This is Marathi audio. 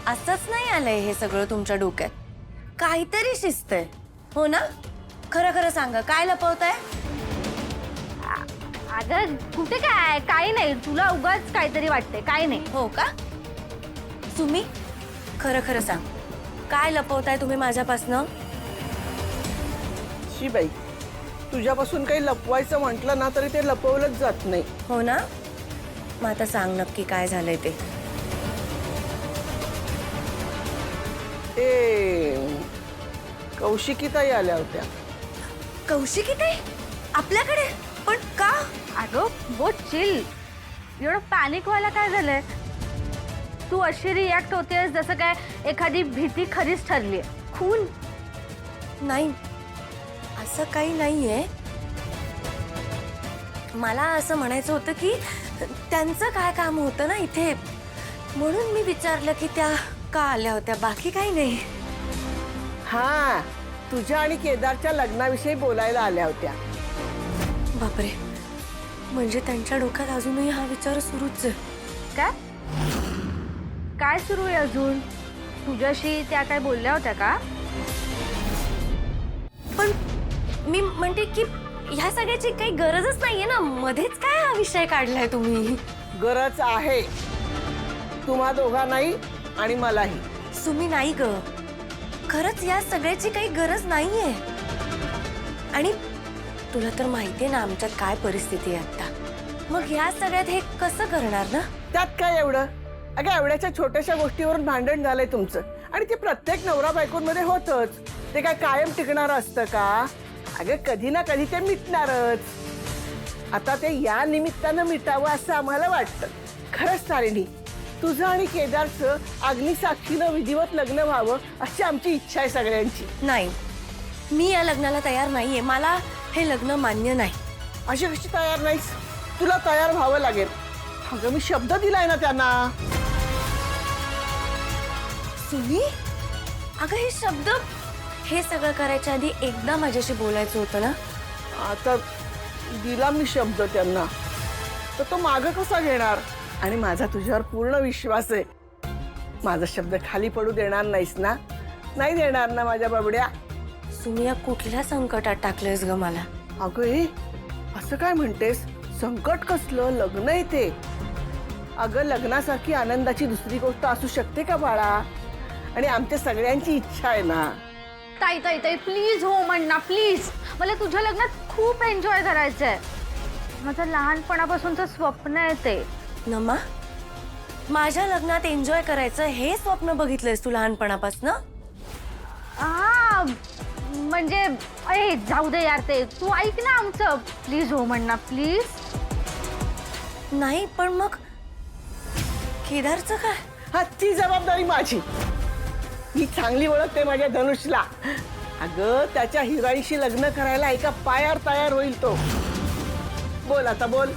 असंच नाही आलंय हे सगळं तुमच्या डोक्यात. काहीतरी शिस्त आहे हो ना? खरं खरं सांगा, काय लपवताय? अगं कुठे काय, काही नाही. तुला उगाच काहीतरी वाटते, काही नाही. हो का? तुम्ही खरं खरं सांग, काय लपवताय तुम्ही माझ्यापासनं? बाई, तुझ्यापासून काही लपवायचं म्हटलं ना तरी ते लपवलंच जात नाही. हो ना? मग आता सांग नक्की काय झालंय ते. कौशिकीताई आल्या होत्या. कौशिकीताई आपल्याकडे? पण का? अगं बहुत चिल. एवढं पॅनिक व्हायला काय झालंय? तू अशी रिॲक्ट होतेस जसं काय एखादी भीती खरीच ठरली. खून? नाही, असं काही नाहीये. मला असं म्हणायचं होतं की त्यांचं काय काम होतं ना इथे, म्हणून मी विचारलं की त्या का आल्या होत्या, बाकी काही नाही. हा, तुझ्या आणि केदारच्या लग्नाविषयी बोलायला आल्या होत्या. बापरे, म्हणजे त्यांच्या डोक्यात अजूनही हा विचार सुरूच आहे. काय काय सुरू आहे अजून? तुझ्याशी त्या काय बोलल्या होत्या का? पण मी म्हणते की ह्या सगळ्याची काही गरजच नाहीये ना, मध्येच काय हा विषय काढलाय तुम्ही? गरज आहे, तुम्हा दोघांनाही आणि मलाही. सुमी नाही ग, खरंच या सगळ्याची काही गरज नाहीये. आणि तुला तर माहितीये ना आमच्यात काय परिस्थिती आहे आता, मग ह्या सगळ्यात हे कसं करणार ना? त्यात काय एवढं? अगं एवढ्याच्या छोट्याशा गोष्टीवरून भांडण झालंय तुमचं, आणि ते प्रत्येक नवरा बायकोंमध्ये होतच. ते काय कायम टिकणार असतं का? अगं कधी ना कधी ते मिटणारच. आता ते या निमित्तानं मिटावं असं आम्हाला वाटतं. खरंच तारिणी, तुझं आणि केदारचं अग्निसाक्षीनं विधिवत लग्न व्हावं अशी आमची इच्छा आहे सगळ्यांची. नाही, मी या लग्नाला तयार नाहीये. मला हे लग्न मान्य नाही. अशी कशी तयार नाहीस? तुला तयार व्हावं लागेल. अगं मी शब्द दिलाय ना त्यांना. सुमी, अगं हे शब्द, हे सगळं करायच्या आधी एकदा माझ्याशी बोलायचं होतं ना. आता दिला मी शब्द त्यांना, तर तो मागं कसा घेणार? आणि माझा तुझ्यावर पूर्ण विश्वास आहे. माझा शब्द खाली पडू देणार नाहीस ना? नाही देणार ना माझ्या बाबड्या? सुमी, या कुठल्या संकटात टाकलंयस ग मला? अगं हे असं काय म्हणतेस? संकट कसलं? लग्न आहे ते. अगं लग्नासारखी आनंदाची दुसरी गोष्ट असू शकते का बाळा? आणि आमच्या सगळ्यांची इच्छा आहे ना. ताई ताई ताई प्लीज हो म्हण ना, प्लीज. मला तुझ्या लग्नात खूप एन्जॉय करायचंय. माझं लहानपणापासूनचं स्वप्न आहे ते. नमा, माझ्या लग्नात एन्जॉय करायचं हे स्वप्न बघितलंयस तू लहानपणापासून? हा म्हणजे अरे जाऊ दे यार, ते तू ऐक ना आमचं. प्लीज हो म्हण ना, प्लीज. नाही पण मग केदारचं काय? हा, ती जबाबदारी माझी. मी चांगली ओळखते माझ्या धनुषला. अगं त्याच्या हिराईशी लग्न करायला एका पायावर तयार होईल तो. बोल आता बोल.